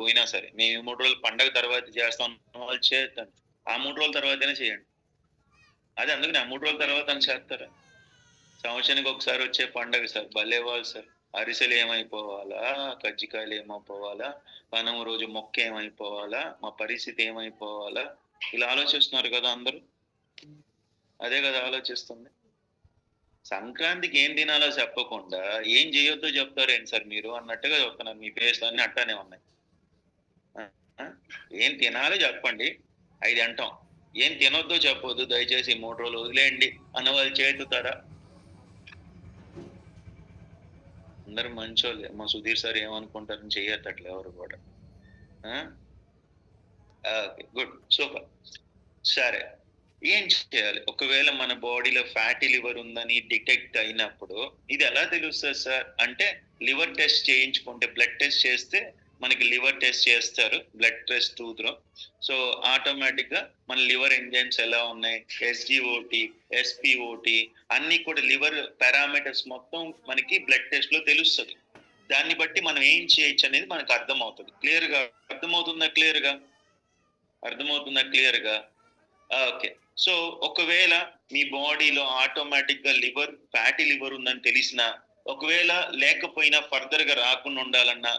పోయినా సరే, మేము 3 రోజులు పండగ తర్వాత చేస్తాం అన్న వాళ్ళు చేద్దండి. ఆ 3 రోజుల తర్వాతైనా చేయండి. అదే అందుకని ఆ 3 రోజుల తర్వాత అని చేస్తారా? సంవత్సరానికి ఒకసారి వచ్చే పండగ సార్. భలేవాళ్ళు సార్. అరిసెలు ఏమైపోవాలా? కజ్జికాయలు ఏమైపోవాలా? కనుమ రోజు మొక్క ఏమైపోవాలా? మా పరిస్థితి ఏమైపోవాలా? ఇలా ఆలోచిస్తున్నారు కదా అందరూ. అదే కదా ఆలోచిస్తుంది. సంక్రాంతికి ఏం తినాలో చెప్పకుండా ఏం చేయొద్దో చెప్తారేంటి సార్ మీరు అన్నట్టుగా చెప్తున్నారు. మీ ఫేస్‌లు అన్నీ అట్టానే ఉన్నాయి. ఆ! ఆ! ఏం తినాలో చెప్పండి. 5 అంటాం. ఏం తినొద్దో చెప్పొద్దు దయచేసి 3 రోజులు వదిలేయండి అన్న వాళ్ళు చేతుతారా? అందరూ మంచోళ్ళే. మా సుధీర్ సార్ ఏమనుకుంటారని చెయ్యొద్దు అట్లా ఎవరు గూడా. ఆ! ఓకే. గుడ్. సూపర్. సరే. ఏం చేయాలి? ఒకవేళ మన బాడీలో ఫ్యాటీ లివర్ ఉందని డిటెక్ట్ అయినప్పుడు ఇదెలా తెలుస్తది సార్? అంటే లివర్ టెస్ట్ చేయించుకుంటే బ్లడ్ టెస్ట్ చేస్తే మనకి లివర్ టెస్ట్ చేస్తారు. Blood test through. సో, ఆటోమేటిక్‌గా మన లివర్ ఎంజైమ్స్ ఎలా ఉన్నాయి? ఎస్‌జిఓటీ, ఎస్‌పిఓటీ అన్నీ కూడా లివర్ పారామీటర్స్ మొత్తం మనకి బ్లడ్ టెస్ట్‌లో తెలుస్తది. దాన్ని బట్టి మనం ఏం చేయొచ్చనేది మనకు అర్థమవుతది. అర్థమవుతుందా క్లియర్‌గా? అర్థమవుతుందా క్లియర్‌గా? ఓకే. సో, ఒకవేళ మీ బాడీలో ఆటోమేటిక్‌గా ఫ్యాటీ లివర్ ఉందని తెలిసినా, ఒకవేళ లేకపోయినా ఫర్దర్‌గా రాకుండా ఉండాలన్నా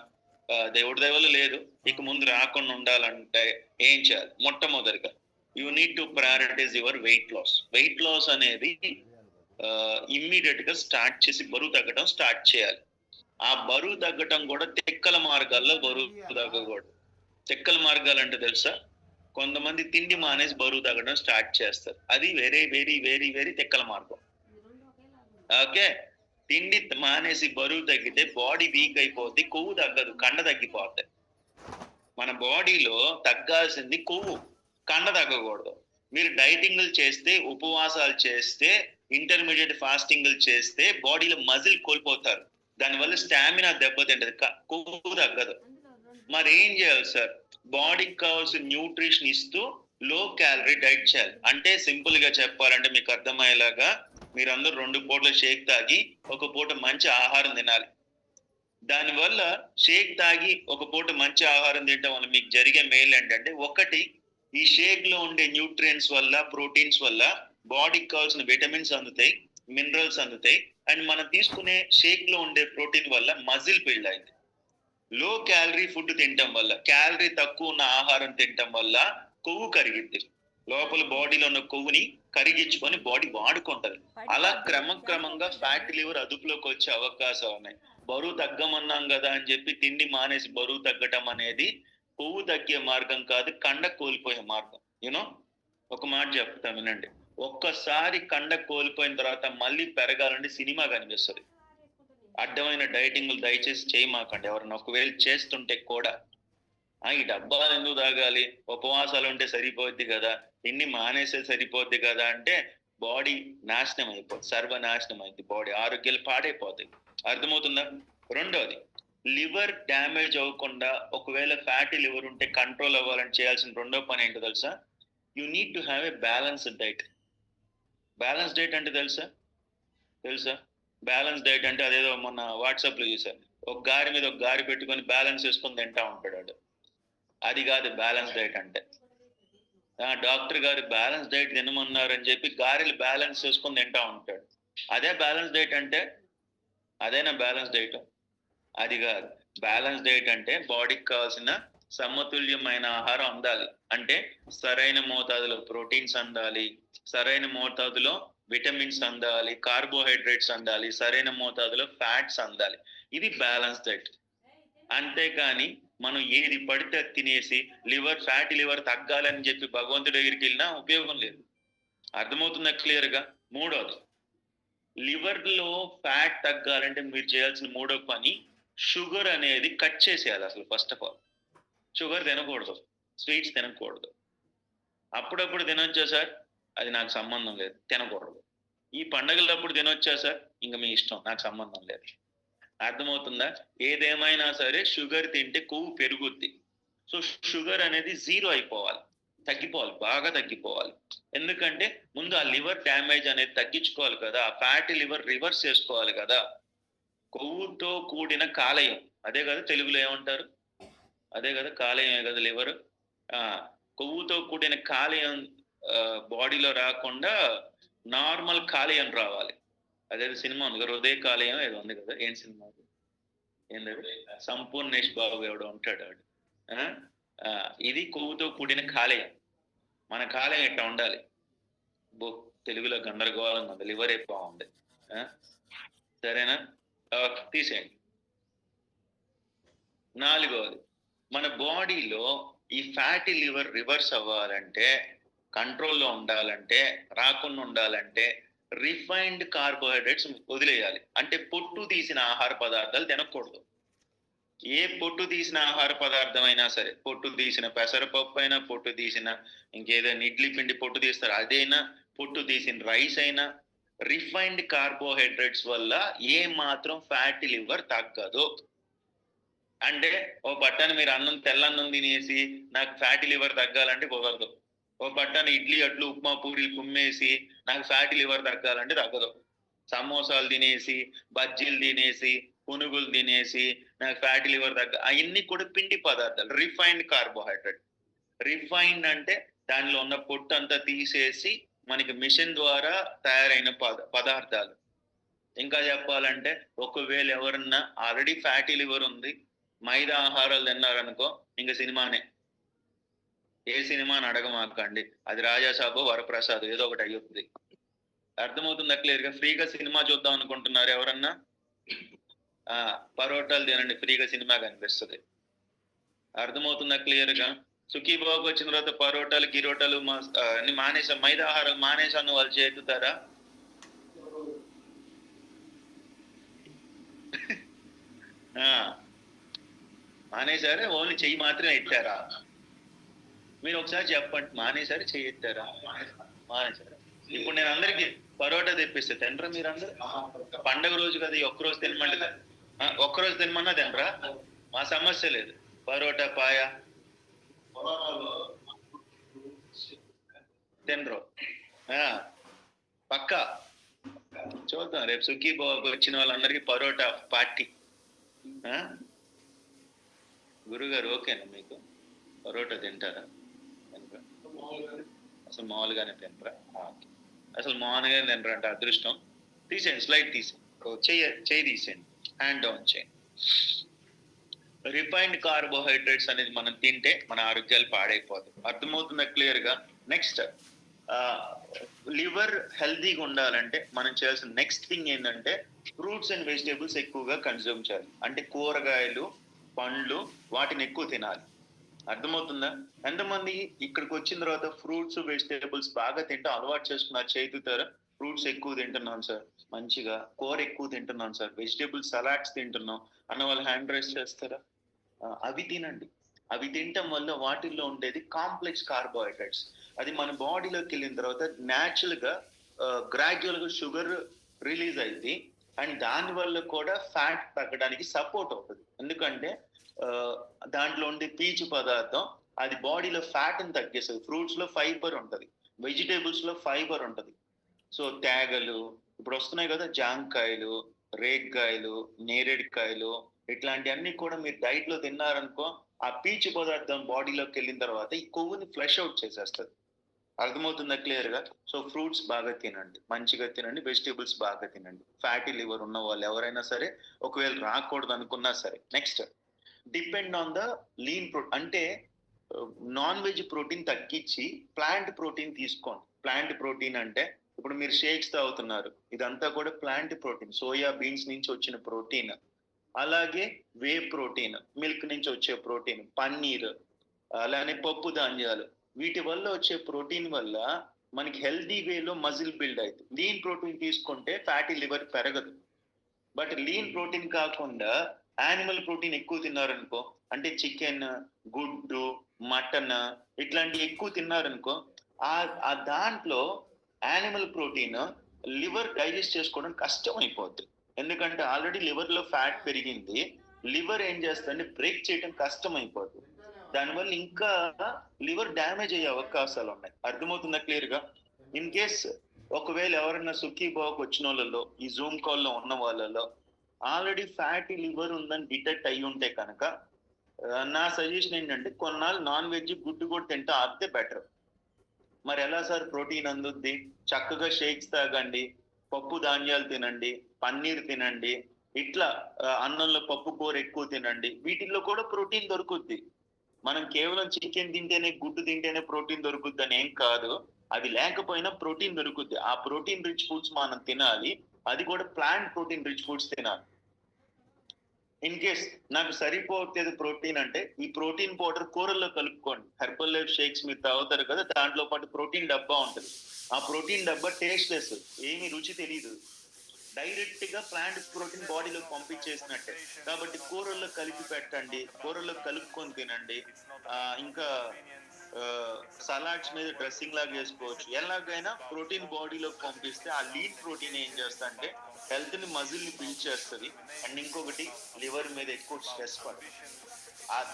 దేవుడి దయ వల్ల లేదు. ఇక ముందు రాకుండా ఉండాలంటే ఏం చేయాలి? మొట్టమొదటిగా you need to prioritise your weight loss. Weight loss అనేది ఇమ్మీడియేట్‌గా స్టార్ట్ చేసి బరువు తగ్గడం స్టార్ట్ చేయాలి. ఆ బరువు తగ్గటం గూడా తిక్కల మార్గాల్లో బరువు తగ్గకూడదు. తిక్కల మార్గాలంటే తెలుసా? కొంతమంది తిండి మానేసి బరువు తగ్గడం స్టార్ట్ చేస్తారు. అది వెరీ తిక్కల మార్గం. ఓకే. తిండి మానేసి బరువు తగ్గితే బాడీ వీక్ అయిపోద్ది. కొవ్వు తగ్గదు. కండ తగ్గిపోద్ది. మన బాడీలో తగ్గాల్సింది కొవ్వు. కండ తగ్గకూడదు. మీరు డైటింగులు చేస్తే, ఉపవాసాలు చేస్తే, ఇంటర్మీడియేట్ ఫాస్టింగులు చేస్తే బాడీలో మజిల్ కోల్పోతారు. దానివల్ల స్టామినా దెబ్బతింటది. కొవ్వు తగ్గదు. మరేం చేయాలి సార్? బాడీకి కావాల్సిన న్యూట్రిషన్ ఇస్తూ లో క్యాలరీ డైట్ చేయాలి. అంటే సింపుల్‌గా చెప్పాలంటే మీకు అర్థమయ్యేలాగా మీరందరూ 2 పూటల షేక్ తాగి, ఒక పూట మంచి ఆహారం తినాలి. దానివల్ల షేక్ తాగి ఒక పూట మంచి ఆహారం తినటం వల్ల మీకు జరిగే మేలేంటంటే, ఒకటి ఈ షేక్‌లో ఉండే న్యూట్రియంట్స్ వల్ల, ప్రోటీన్స్ వల్ల బాడీకి కావాల్సిన విటమిన్స్ అందుతాయి, మినరల్స్ అందుతాయి. అండ్ మనం తీసుకునే షేక్‌లో ఉండే ప్రోటీన్ వల్ల మజిల్ బిల్డ్ అయింది. లో క్యాలరీ ఫుడ్ తినటం వల్ల, క్యాలరీ తక్కువ ఉన్న ఆహారం తినటం వల్ల కొవ్వు కరిగిద్ది. లోపల బాడీలో ఉన్న కొవ్వుని కరిగించుకొని బాడీ వాడుకుంటది. అలా క్రమంగా ఫ్యాటీ లివర్ అదుపులోకి వచ్చే అవకాశాలు ఉన్నాయి. బరువు తగ్గమన్నాం గదా అని చెప్పి తిండి మానేసి బరువు తగ్గటం అనేది కొవ్వు తగ్గే మార్గం కాదు, కండ కోల్పోయే మార్గం. ఒక మాట చెప్తా వినండి. ఒక్కసారి కండ కోల్పోయిన తర్వాత మళ్ళీ పెరగాలంటే సినిమా కనిపిస్తది. అడ్డమైన డైటింగులు దయచేసి చేయమాకండి. ఎవరైనా ఒకవేళ చేస్తుంటే కూడా. ఈ డబ్బాలెందుకు తాగాలి? ఉపవాసాలుంటే సరిపోద్ది గదా! తిండి మానేస్తే సరిపోద్ది గదా! అంటే బాడీ నాశనం అయిపోద్ది. సర్వనాశనం అయిద్ది బాడీ. ఆరోగ్యాలు పాడైపోతాయి. అర్థమవుతుందా? రెండోది లివర్ డ్యామేజ్ అవ్వకుండా ఒకవేళ ఫ్యాటీ లివర్ ఉంటే కంట్రోల్ అవ్వాలని చేయాల్సిన రెండో పనేంటో తెలుసా? You need to have a balanced diet. Balance diet అంటే తెలుసా? తెలుసా? బ్యాలెన్స్ డైట్ అంటే అదేదో మొన్న వాట్సాప్‌లో చూసా. ఒక గారి మీద ఒక గారి పెట్టుకొని బ్యాలెన్స్ చేసుకొని తింటా ఉంటాడాడు. అది గాదు బ్యాలెన్స్ డైట్ అంటే. డాక్టర్ గారు బ్యాలెన్స్ డైట్ తినమన్నారని చెప్పి గారెలు బ్యాలెన్స్ చేసుకొని తింటా ఉంటాడు. అదే బ్యాలెన్స్ డైట్ అంటే? అదేనా బ్యాలెన్స్ డైట్? అది గాదు. బ్యాలెన్స్ డైట్ అంటే బాడీకి కావాల్సిన సమతుల్యమైన ఆహారం అందాలి. అంటే సరైన మోతాదులో ప్రోటీన్స్ అందాలి. సరైన మోతాదులో విటమిన్స్ అందాలి. కార్బోహైడ్రేట్స్ అందాలి. సరైన మోతాదులో ఫ్యాట్స్ అందాలి. ఇది బ్యాలెన్స్ డైట్. అంతేకాని మనం ఏది పడితే అది తినేసి ఫ్యాటీ లివర్ తగ్గాలని చెప్పి భగవంతుడి దగ్గరికెళ్ళినా ఉపయోగం లేదు. అర్థమవుతుందా క్లియర్‌గా? మూడోది లివర్‌లో ఫ్యాట్ తగ్గాలంటే మీరు చేయాల్సిన మూడో పని షుగర్ అనేది కట్ చేసేయాలి అసలు ఫస్ట్ ఆఫ్ ఆల్. షుగర్ తినకూడదు. స్వీట్స్ తినకూడదు. అప్పుడప్పుడు తినొచ్చా సార్? అది నాకు సంబంధం లేదు. తినకూడదు. ఈ పండగలప్పుడు తినొచ్చా సార్? ఇంక మీ ఇష్టం. నాకు సంబంధం లేదు. అర్థమవుతుందా? ఏదేమైనా సరే షుగర్ తింటే కొవ్వు పెరుగుద్ది. సో, షుగర్ అనేది 0 అయిపోవాలి. తగ్గిపోవాలి. బాగా తగ్గిపోవాలి. ఎందుకంటే ముందు ఆ లివర్ డ్యామేజ్ అనేది తగ్గించుకోవాలి కదా! ఆ ఫ్యాటీ లివర్ రివర్స్ చేసుకోవాలి కదా! కొవ్వుతో కూడిన కాలేయం. అదే కదా తెలుగులో ఏమంటారు? అదే కదా కాలేయమే కదా లివర్. కొవ్వుతో కూడిన కాలేయం బాడీలో రాకుండా నార్మల్ కాలేయం రావాలి. అదేదో సినిమా ఉంది కదా, హృదయ కాలేయం ఏదో ఉంది కదా, ఏం సినిమా అది? ఏందది? సంపూర్ణేష్ బాబు ఎవడో ఉంటాడు ఆడు. ఇది కొవ్వుతో కూడిన కాలేయం. మన కాలేయం ఇట్లా ఉండాలి. తెలుగులో గందరగోళంగా ఉంది, లివరే బాగుంది. సరేనా? తీసేయండి. 4వది, మన బాడీలో ఈ ఫ్యాటీ లివర్ రివర్స్ అవ్వాలంటే, కంట్రోల్లో ఉండాలంటే, రాకుండా ఉండాలంటే రిఫైన్డ్ కార్బోహైడ్రేట్స్ వదిలేయాలి. అంటే పొట్టు తీసిన ఆహార పదార్థాలు తినకూడదు. ఏ పొట్టు తీసిన ఆహార పదార్థం అయినా సరే, పొట్టు తీసిన పెసరపప్పు అయినా, పొట్టు తీసిన ఇంకేదైనా ఇడ్లీ పిండి పొట్టు తీస్తారు అదైనా, పొట్టు తీసిన రైస్ అయినా, రిఫైన్డ్ కార్బోహైడ్రేట్స్ వల్ల ఏ మాత్రం ఫ్యాటీ లివర్ తగ్గదు. అంటే ఓ పట్టాన మీరు అన్నం తెల్లన్నం తినేసి నాకు ఫ్యాటీ లివర్ తగ్గాలంటే కుదరదు. ఓ పట్టాన ఇడ్లీ అట్లు ఉప్మా పూరీలు కుమ్మేసి నాకు ఫ్యాటీ లివర్ తగ్గాలంటే తగ్గదు. సమోసాలు తినేసి, బజ్జీలు తినేసి, పునుగులు తినేసి నాకు ఫ్యాటీ లివర్ అవన్నీ కూడా పిండి పదార్థాలు, రిఫైన్డ్ కార్బోహైడ్రేట్. రిఫైన్డ్ అంటే దానిలో ఉన్న పొట్టు అంతా తీసేసి మనకి మిషన్ ద్వారా తయారైన పదార్థాలు. ఇంకా చెప్పాలంటే ఒకవేళ ఎవరన్నా ఆల్రెడీ ఫ్యాటీ లివర్ ఉంది, మైదా ఆహారాలు తిన్నారనుకో, ఇంకా సినిమానే. ఏ సినిమా అని అడగమాకండి, అది రాజాసాబు వరప్రసాద్ ఏదో ఒకటి అయ్యుంది. అర్థమవుతుందా క్లియర్గా? ఫ్రీగా సినిమా చూద్దాం అనుకుంటున్నారు ఎవరన్నా? పరోటాలు తినండి, ఫ్రీగా సినిమా కనిపిస్తుంది. అర్థమవుతుందా క్లియర్గా? సుఖీబాబు వచ్చిన తర్వాత పరోటాలు గిరోటాలు మానేసా, మైదా ఆహారాలు మానేసాను వాళ్ళు చేతుతారా? మానేశారా? ఓన్లీ చెయ్యి మాత్రమే ఎత్తారా? మీరు ఒకసారి చెప్పండి, మానేశారు చెయ్యి ఎత్తారా? మానేశారా? ఇప్పుడు నేను అందరికి పరోటా తెప్పిస్తే తినరా మీరు అందరు? పండగ రోజు కదా, ఒక్కరోజు తినమంటే ఒక్కరోజు తినమన్నా తినరా? మా సమస్య లేదు. పరోటా పాయ తినరు. పక్కా చూద్దాం రేపు సుఖీ బాబు వచ్చిన వాళ్ళందరికీ పరోటా పార్టీ. గురుగారు ఓకేనా మీకు? పరోటా తింటారా? అసలు మామూలుగానే తినరా? అసలు మామూలుగానే తినరా అంటే అదృష్టం. తీసేయండి, స్లైడ్ తీసేయండి, చెయ్యి తీసేయండి, హ్యాండ్ డౌన్ చేయండి. రిఫైన్డ్ కార్బోహైడ్రేట్స్ అనేది మనం తింటే మన ఆరోగ్యాలు పాడైపోతాయి. అర్థమవుతుందా క్లియర్గా? నెక్స్ట్, లివర్ హెల్తీగా ఉండాలంటే మనం చేయాల్సిన నెక్స్ట్ థింగ్ ఏంటంటే ఫ్రూట్స్ అండ్ వెజిటేబుల్స్ ఎక్కువగా కన్జ్యూమ్ చేయాలి. అంటే కూరగాయలు, పండ్లు, వాటిని ఎక్కువ తినాలి. అర్థమవుతుందా? ఎంతమంది ఇక్కడికి వచ్చిన తర్వాత ఫ్రూట్స్ వెజిటేబుల్స్ బాగా తింటూ అలవాటు చేసుకున్నారు? చేతుతారా? ఫ్రూట్స్ ఎక్కువ తింటున్నాను సార్, మంచిగా కూర ఎక్కువ తింటున్నాను సార్, వెజిటేబుల్ సలాడ్స్ తింటున్నాం అన్న వాళ్ళు హ్యాండ్ రైస్ చేస్తారా? అవి తినండి. అవి తినటం వల్ల వాటిల్లో ఉండేది కాంప్లెక్స్ కార్బోహైడ్రేట్స్. అది మన బాడీలోకి వెళ్ళిన తర్వాత న్యాచురల్ గా గ్రాడ్యువల్ గా షుగర్ రిలీజ్ అయింది, అండ్ దాని వల్ల కూడా ఫ్యాట్ తగ్గడానికి సపోర్ట్ అవుతుంది. ఎందుకంటే దాంట్లో ఉండే పీచు పదార్థం అది బాడీలో ఫ్యాట్ ని తగ్గిస్తుంది. ఫ్రూట్స్ లో ఫైబర్ ఉంటది, వెజిటేబుల్స్ లో ఫైబర్ ఉంటది. సో తేగలు ఇప్పుడు వస్తున్నాయి కదా, జాంకాయలు, రేగ్గాయలు, నేరేడుకాయలు, ఇట్లాంటివన్నీ కూడా మీరు డైట్ లో తిన్నారనుకో, ఆ పీచు పదార్థం బాడీలోకి వెళ్ళిన తర్వాత ఈ కొవ్వుని ఫ్లష్ అవుట్ చేసేస్తుంది. అర్థమవుతుందా క్లియర్ గా? సో ఫ్రూట్స్ బాగా తినండి, మంచిగా తినండి, వెజిటేబుల్స్ బాగా తినండి. ఫ్యాటీ లివర్ ఉన్న వాళ్ళు ఎవరైనా సరే, ఒకవేళ రాకూడదు అనుకున్నా సరే. Next, depend on the lean protein. అంటే నాన్ వెజ్ ప్రోటీన్ తగ్గించి ప్లాంట్ ప్రోటీన్ తీసుకోండి. ప్లాంట్ ప్రోటీన్ అంటే ఇప్పుడు మీరు షేక్స్ తాగుతున్నారు, ఇదంతా కూడా ప్లాంట్ ప్రోటీన్, సోయా బీన్స్ నుంచి వచ్చిన ప్రోటీన్. అలాగే వే ప్రోటీన్, మిల్క్ నుంచి వచ్చే ప్రోటీన్, పన్నీర్, అలానే పప్పు ధాన్యాలు, వీటి వల్ల వచ్చే ప్రోటీన్ వల్ల మనకి హెల్దీ వేలో మజిల్ బిల్డ్ అవుతుంది. లీన్ ప్రోటీన్ తీసుకుంటే ఫ్యాటీ లివర్ పెరగదు. బట్ లీన్ ప్రోటీన్ కాకుండా యానిమల్ ప్రోటీన్ ఎక్కువ తిన్నారనుకో, అంటే చికెన్, గుడ్డు, మటన్ ఇట్లాంటివి ఎక్కువ తిన్నారనుకో, ఆ దాంట్లో యానిమల్ ప్రోటీన్ లివర్ డైజెస్ట్ చేసుకోవడం కష్టం అయిపోద్ది. ఎందుకంటే ఆల్రెడీ లివర్ లో ఫ్యాట్ పెరిగింది, లివర్ ఏం చేస్తుందంటే బ్రేక్ చేయడం కష్టం అయిపోతుంది. దానివల్ల ఇంకా లివర్ డ్యామేజ్ అయ్యే అవకాశాలు ఉన్నాయి. అర్థమవుతుందా క్లియర్ గా? ఇన్ కేస్ ఒకవేళ ఎవరైనా సుఖీబాబుకి వచ్చిన వాళ్ళలో, ఈ జూమ్ కాల్లో ఉన్న వాళ్ళలో ఆల్రెడీ ఫ్యాటీ లివర్ ఉందని డిటెక్ట్ అయ్యి ఉంటే కనుక నా సజెషన్ ఏంటంటే కొన్నాళ్ళు నాన్ వెజ్ గుడ్డు కూడా తింటే ఆపితే బెటర్. మరి ఎలా సార్ ప్రోటీన్ అందుద్ది? చక్కగా షేక్స్ తాగండి, పప్పు ధాన్యాలు తినండి, పన్నీర్ తినండి, ఇట్లా అన్నంలో పప్పు కూర ఎక్కువ తినండి. వీటిల్లో కూడా ప్రోటీన్ దొరుకుద్ది. మనం కేవలం చికెన్ తింటేనే, గుడ్డు తింటేనే ప్రోటీన్ దొరుకుద్దని ఏం కాదు. అది లేకపోయినా ప్రోటీన్ దొరుకుద్ది. ఆ ప్రోటీన్ రిచ్ ఫుడ్స్ మనం తినాలి. అది కూడా ప్లాంట్ ప్రోటీన్ రిచ్ ఫుడ్స్ తినాలి. ఇన్ కేస్ నాకు సరిపోతేది ప్రోటీన్ అంటే, ఈ ప్రోటీన్ పౌడర్ కూరల్లో కలుపుకోండి. హెర్బల్ లైఫ్ షేక్స్ మీరు తాగుతారు కదా! దాంట్లో పాటు ప్రోటీన్ డబ్బా ఉంటది. ఆ ప్రోటీన్ డబ్బా టేస్ట్‌లెస్. ఏమి రుచి తెలీదు. డైరెక్ట్‌గా ప్లాంట్ ప్రోటీన్ బాడీలోకి పంపించేసినట్టే. కాబట్టి కూరల్లో కలిపి పెట్టండి. కూరల్లో కలుపుకొని తినండి. ఇంకా సలాడ్స్ మీద డ్రెస్సింగ్ లాగా చేసుకోవచ్చు. ఎలాగైనా ప్రోటీన్ బాడీలోకి పంపిస్తే ఆ లీన్ ప్రోటీన్ ఏం చేస్తదంటే హెల్త్‌ని, మజిల్‌ని బిల్డ్ చేస్తది. అండ్ ఇంకొకటి లివర్ మీద ఎక్కువ స్ట్రెస్ పడదు.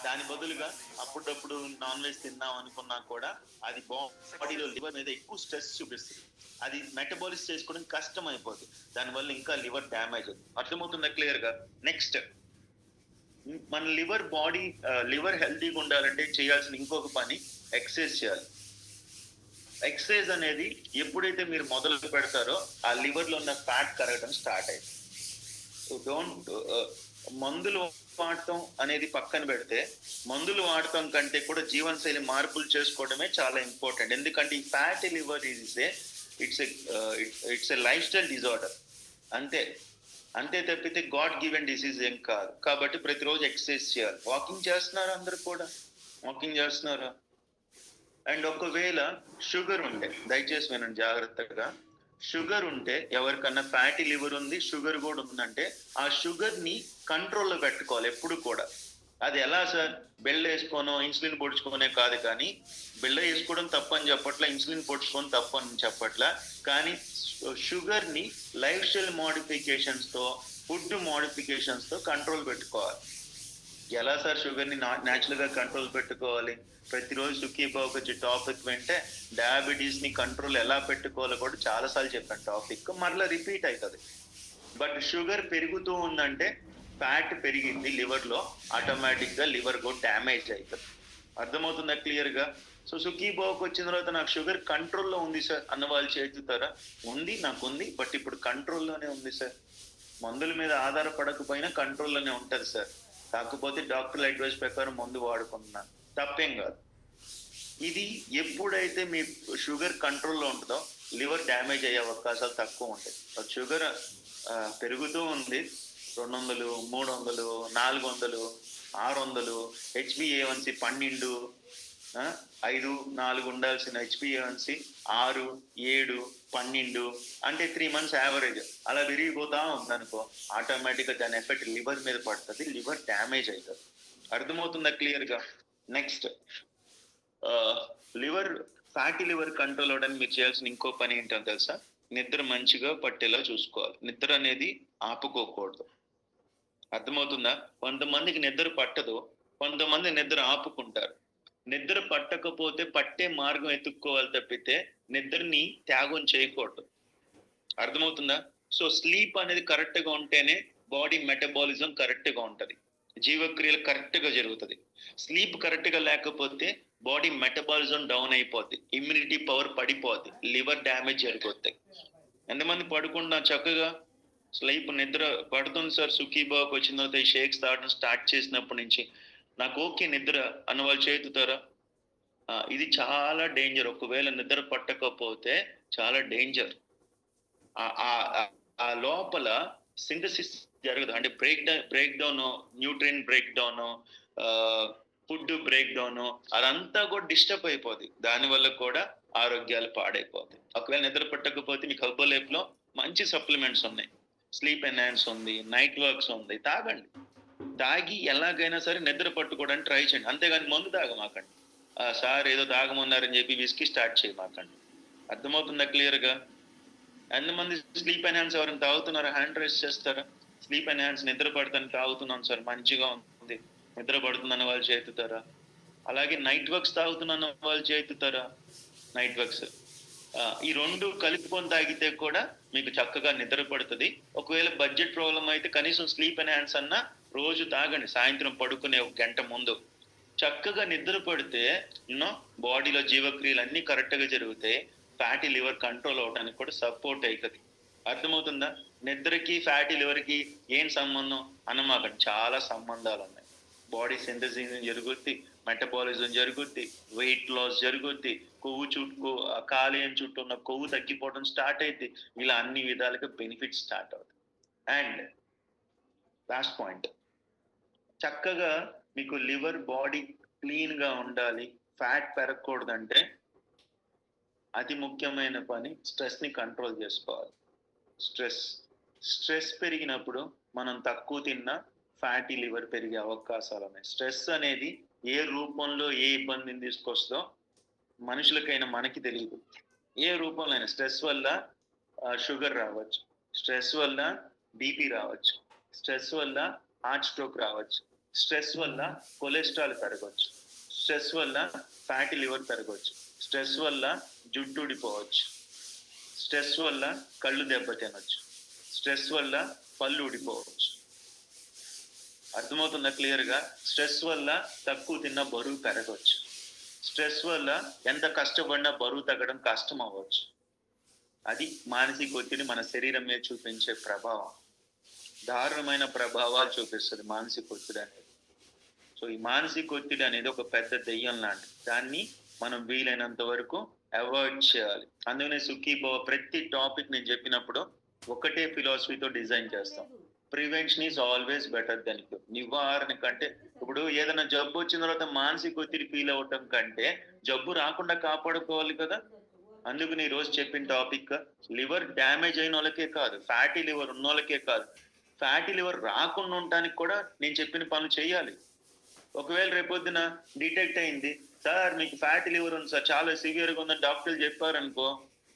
దాని బదులుగా అప్పుడప్పుడు నాన్ వెజ్ తిందాం అనుకున్నా కూడా అది బాడీలో లివర్ మీద ఎక్కువ స్ట్రెస్ చూపిస్తది. అది మెటబాలిస్ చేసుకోవడం కష్టం అయిపోతుంది. దానివల్ల ఇంకా లివర్ డ్యామేజ్ అవుతుంది. అర్థమవుతుందా క్లియర్‌గా? నెక్స్ట్ మన లివర్ హెల్తీగా ఉండాలంటే చేయాల్సిన ఇంకొక పని ఎక్సర్సైజ్ చేయాలి. ఎక్సర్సైజ్ అనేది ఎప్పుడైతే మీరు మొదలు పెడతారో ఆ లివర్ లో ఉన్న ఫ్యాట్ కరగడం స్టార్ట్ అయింది. సో డోంట్ మందులు వాడటం అనేది పక్కన పెడితే, మందులు వాడటం కంటే కూడా జీవనశైలి మార్పులు చేసుకోవడమే చాలా ఇంపార్టెంట్. ఎందుకంటే ఈ fatty liver it's a life style disorder. అంతే అంతే తప్పితే గాడ్ గివెన్ డిసీజ్ ఏం కాదు. కాబట్టి ప్రతిరోజు ఎక్సర్సైజ్ చేయాలి. వాకింగ్ చేస్తున్నారు అందరు కూడా? వాకింగ్ చేస్తున్నారా? అండ్ ఒకవేళ షుగర్ ఉంటే దయచేసి వినండి జాగ్రత్తగా. షుగర్ ఉంటే ఎవరికన్నా ఫ్యాటీ లివర్ ఉంది, షుగర్ కూడా ఉందంటే ఆ షుగర్ ని కంట్రోల్లో పెట్టుకోవాలి ఎప్పుడు కూడా. అది ఎలా సార్? బెల్ల వేసుకోనో ఇన్సులిన్ పొడుచుకోనే కాదు, కానీ బెల్ల వేసుకోవడం తప్పని చెప్పట్లా, ఇన్సులిన్ పొడుచుకోవడం తప్పని చెప్పట్లా, కానీ షుగర్ ని లైఫ్ స్టైల్ మోడిఫికేషన్స్ తో, ఫుడ్ మోడిఫికేషన్స్ తో కంట్రోల్ పెట్టుకోవాలి. ఎలా సార్ షుగర్ ని న్యాచురల్ గా కంట్రోల్ పెట్టుకోవాలి? ప్రతిరోజు సుఖీబాబు వచ్చి టాపిక్ వింటే డయాబెటీస్ ని కంట్రోల్ ఎలా పెట్టుకోవాలో కూడా చాలా సార్లు చెప్పాను. టాపిక్ మరలా రిపీట్ అవుతుంది. బట్ షుగర్ పెరుగుతూ ఉందంటే ఫ్యాట్ పెరిగింది లివర్ లో, ఆటోమేటిక్ గా లివర్ కూడా డ్యామేజ్ అవుతుంది. అర్థమవుతుందా క్లియర్ గా? సో సుఖీబాబుకి వచ్చిన తర్వాత నాకు షుగర్ కంట్రోల్లో ఉంది సార్ అన్న వాళ్ళు చేతుతారా? ఉంది, నాకు ఉంది, బట్ ఇప్పుడు కంట్రోల్లోనే ఉంది సార్. మందుల మీద ఆధారపడకపోయినా కంట్రోల్లోనే ఉంటది సార్. కాకపోతే డాక్టర్ అడ్వైస్ ప్రకారం మందు వాడుకుంటున్నాను, తప్పేం కాదు. ఇది ఎప్పుడైతే మీ షుగర్ కంట్రోల్లో ఉంటుందో లివర్ డ్యామేజ్ అయ్యే అవకాశాలు తక్కువ ఉంటాయి. షుగర్ పెరుగుతూ ఉంది, 200, 300, 400, 600, HbA1c 12, 5, 4 ఉండాల్సిన HbA1c 6, 7, 12 అంటే 3 months యావరేజ్ అలా విరిగిపోతా ఉందనుకో, ఆటోమేటిక్గా దాని ఎఫెక్ట్ లివర్ మీద పడుతుంది, లివర్ డ్యామేజ్ అవుతుంది. అర్థమవుతుందా క్లియర్ గా? నెక్స్ట్ ఫ్యాటీ లివర్ కంట్రోల్ అవడానికి మీరు చేయాల్సిన ఇంకో పని ఏంటో తెలుసా? నిద్ర మంచిగా పట్టేలా చూసుకోవాలి. నిద్ర అనేది ఆపుకోకూడదు. అర్థమవుతుందా? కొంతమందికి నిద్ర పట్టదు, కొంతమంది నిద్ర ఆపుకుంటారు. నిద్ర పట్టకపోతే పట్టే మార్గం ఎత్తుక్కోవాలి తప్పితే నిద్రని త్యాగం చేయకూడదు. అర్థమవుతుందా? సో స్లీప్ అనేది కరెక్ట్ గా ఉంటేనే బాడీ మెటబాలిజం కరెక్ట్ గా ఉంటది, జీవక్రియలు కరెక్ట్ గా జరుగుతుంది. స్లీప్ కరెక్ట్ గా లేకపోతే బాడీ మెటబాలిజం డౌన్ అయిపోద్ది, ఇమ్యూనిటీ పవర్ పడిపోద్ది, లివర్ డ్యామేజ్ జరిగిపోతాయి. ఎంతమంది పడుకున్నా చక్కగా స్లీప్ నిద్ర పడుతుంది సార్ సుఖీబాబుకి వచ్చిన తర్వాత ఈ షేక్స్ తాగడం స్టార్ట్ చేసినప్పటి నుంచి నాకు ఓకే నిద్ర అన్న వాళ్ళు చేతుతారా? ఇది చాలా డేంజర్. ఒకవేళ నిద్ర పట్టకపోతే చాలా డేంజర్. ఆ లోపల సింథసిస్ జరగదు, అంటే break down, nutrient break down, food break down, అదంతా కూడా డిస్టర్బ్ అయిపోద్ది. దానివల్ల కూడా ఆరోగ్యాలు పాడైపోతాయి. ఒకవేళ నిద్ర పట్టకపోతే మీకు హెర్బల్ లైఫ్ లో మంచి సప్లిమెంట్స్ ఉన్నాయి, స్లీప్ ఎన్హాన్స్ ఉంది, నైట్ వర్క్స్ ఉంది, తాగండి. తాగి ఎలాగైనా సరే నిద్ర పట్టుకోవడానికి ట్రై చేయండి, అంతేగాని మందు తాగమాకండి. సార్ ఏదో తాగమన్నారని చెప్పి విస్కీ స్టార్ట్ చేయమాకండి. అర్థమవుతుందా క్లియర్ గా? ఎంతమంది స్లీప్ ఎన్హాన్స్ ఎవరైనా తాగుతున్నారా? హ్యాండ్ రైస్ చేస్తారా? స్లీప్ ఎన్హాన్స్ నిద్ర పడతాను తాగుతున్నాను సార్, మంచిగా ఉంది, నిద్ర పడుతుందన్న వాళ్ళు చేతుతారా? అలాగే నైట్ వర్క్స్ తాగుతున్న వాళ్ళు చేతుతారా? నైట్ వర్క్స్ ఈ 2 కలుపుకొని తాగితే కూడా మీకు చక్కగా నిద్ర పడుతుంది. ఒకవేళ బడ్జెట్ ప్రాబ్లం అయితే కనీసం స్లీప్ ఎన్హాన్స్ అన్నా రోజు తాగండి. సాయంత్రం పడుకునే ఒక గంట ముందు. చక్కగా నిద్ర పడితే బాడీలో జీవక్రియలు అన్నీ కరెక్ట్‌గా జరుగుతాయి. ఫ్యాటీ లివర్ కంట్రోల్ అవ్వడానికి కూడా సపోర్ట్ అయితది. అర్థమవుతుందా? నిద్రకి, ఫ్యాటీ లివర్‌కి ఏం సంబంధం అనమాకండి. చాలా సంబంధాలున్నాయి. బాడీ సింథసిస్ జరుగుద్ది, మెటబాలిజం జరుగుద్ది, వెయిట్ లాస్ జరుగుద్ది, కాలేయం చుట్టూ ఉన్న కొవ్వు తగ్గిపోవడం స్టార్ట్ అయిద్ది. ఇలా అన్ని విధాలుగా బెనిఫిట్స్ స్టార్ట్ అవుతాయి. అండ్ లాస్ట్ పాయింట్, చక్కగా మీకు లివర్ బాడీ క్లీన్‌గా ఉండాలి, ఫ్యాట్ పెరగకూడదంటే అతి ముఖ్యమైన పని స్ట్రెస్‌ని కంట్రోల్ చేసుకోవాలి. స్ట్రెస్ పెరిగినప్పుడు మనం తక్కువ తిన్నా ఫ్యాటీ లివర్ పెరిగే అవకాశాలున్నాయి. స్ట్రెస్ అనేది ఏ రూపంలో ఏ ఇబ్బందిని తీసుకొస్తుందో మనుషులకైనా మనకి తెలీదు. ఏ రూపంలో అయినా స్ట్రెస్ వల్ల షుగర్ రావచ్చు, స్ట్రెస్ వల్ల బీపీ రావచ్చు, స్ట్రెస్ వల్ల హార్ట్ స్ట్రోక్ రావచ్చు, స్ట్రెస్ వల్ల కొలెస్ట్రాల్ పెరగవచ్చు, స్ట్రెస్ వల్ల ఫ్యాటీ లివర్ పెరగవచ్చు, స్ట్రెస్ వల్ల జుట్టు ఊడిపోవచ్చు, స్ట్రెస్ వల్ల కళ్ళు దెబ్బతినొచ్చు, స్ట్రెస్ వల్ల పళ్ళు ఊడిపోవచ్చు. అర్థమవుతుందా క్లియర్‌గా? స్ట్రెస్ వల్ల తక్కువ తిన్న బరువు పెరగవచ్చు. స్ట్రెస్ వల్ల ఎంత కష్టపడినా బరువు తగ్గడం కష్టం అవ్వచ్చు. అది మానసిక ఒత్తిడి మన శరీరం మీద చూపించే ప్రభావం. దారుణమైన ప్రభావాలు చూపిస్తుంది మానసిక ఒత్తిడి అనేది. సో ఈ మానసిక ఒత్తిడి అనేది ఒక పెద్ద దెయ్యం లాంటిది. దాన్ని మనం వీలైనంత వరకు అవాయిడ్ చేయాలి. అందుకనే సుఖీభవ ప్రతి టాపిక్ నేను చెప్పినప్పుడు ఒకటే ఫిలాసఫీతో డిజైన్ చేస్తాం. Prevention is always better than cure. నివారణ కంటే, ఇప్పుడు ఏదైనా జబ్బు వచ్చిన తర్వాత మానసిక ఒత్తిడి ఫీల్ అవటం కంటే జబ్బు రాకుండా కాపాడుకోవాలి కదా. అందుకని ఈ రోజు చెప్పిన టాపిక్ లివర్ డ్యామేజ్ అయిన వాళ్ళకే కాదు, ఫ్యాటీ లివర్ ఉన్న వాళ్ళకే కాదు, ఫ్యాటీ లివర్ రాకుండా ఉండటానికి కూడా నేను చెప్పిన పనులు చేయాలి. ఒకవేళ రేపొద్దున డిటెక్ట్ అయింది, సార్ మీకు ఫ్యాటీ లివర్ ఉంది సార్, చాలా సివియర్గా ఉందని డాక్టర్లు చెప్పారనుకో,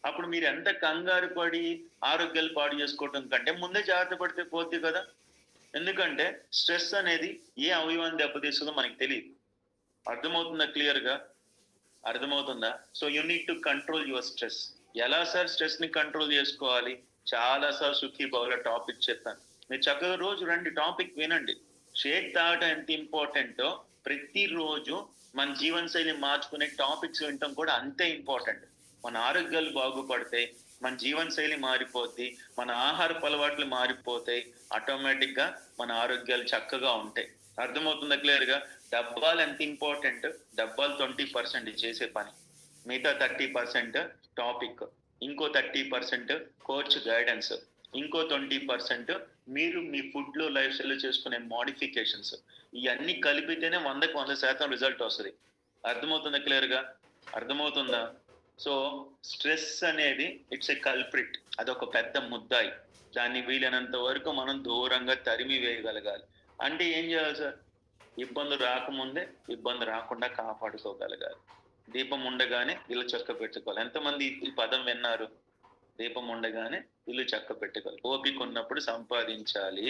అప్పుడు మీరు ఎంత కంగారు పడి ఆరోగ్యాలు పాడు చేసుకోవటం కంటే ముందే జాగ్రత్త పడితే పోద్ది కదా. ఎందుకంటే స్ట్రెస్ అనేది ఏ అవయవాన్ని దెబ్బతీస్తుందో మనకి తెలియదు. అర్థమవుతుందా క్లియర్‌గా? అర్థమవుతుందా? So you need to control your stress. ఎలా సార్ స్ట్రెస్ ని కంట్రోల్ చేసుకోవాలి? చాలా సార్లు సుఖీభవలో టాపిక్ చెప్పాను. మీరు చక్కగా రోజు రండి, టాపిక్ వినండి. షేక్ తాగటం ఎంత ఇంపార్టెంటో ప్రతిరోజు మన జీవన శైలి మార్చుకునే టాపిక్స్ వినటం కూడా అంతే ఇంపార్టెంట్. మన ఆరోగ్యాలు బాగుపడతాయి, మన జీవన శైలి మారిపోద్ది, మన ఆహారపు అలవాట్లు మారిపోతాయి, ఆటోమేటిక్ గా మన ఆరోగ్యాలు చక్కగా ఉంటాయి. అర్థమవుతుందా క్లియర్ గా? డబ్బాలు ఎంత ఇంపార్టెంట్, డబ్బాలు 20% చేసే పని, మిగతా 30% టాపిక్, ఇంకో 30% కోచ్ గైడెన్స్, ఇంకో 20% మీరు మీ ఫుడ్ లో లైఫ్ స్టైల్ చేసుకునే మోడిఫికేషన్స్. ఇవన్నీ కలిపితేనే 100కి 100% రిజల్ట్ వస్తుంది. అర్థమవుతుందా క్లియర్ గా? అర్థమవుతుందా? సో స్ట్రెస్ అనేది ఇట్స్ ఎ కల్ప్రిట్, అదొక పెద్ద ముద్దాయి. దాన్ని వీలైనంత వరకు మనం దూరంగా తరిమి వేయగలగాలి. అంటే ఏం చేయాలి సార్? ఇబ్బంది రాకముందే ఇబ్బంది రాకుండా కాపాడుకోగలగాలి. దీపం ఉండగానే ఇల్లు చక్క పెట్టుకోవాలి. ఎంతమంది ఈ పదం విన్నారు? దీపం ఉండగానే ఇల్లు చక్క పెట్టుకోవాలి. ఓపిక ఉన్నప్పుడు సంపాదించాలి,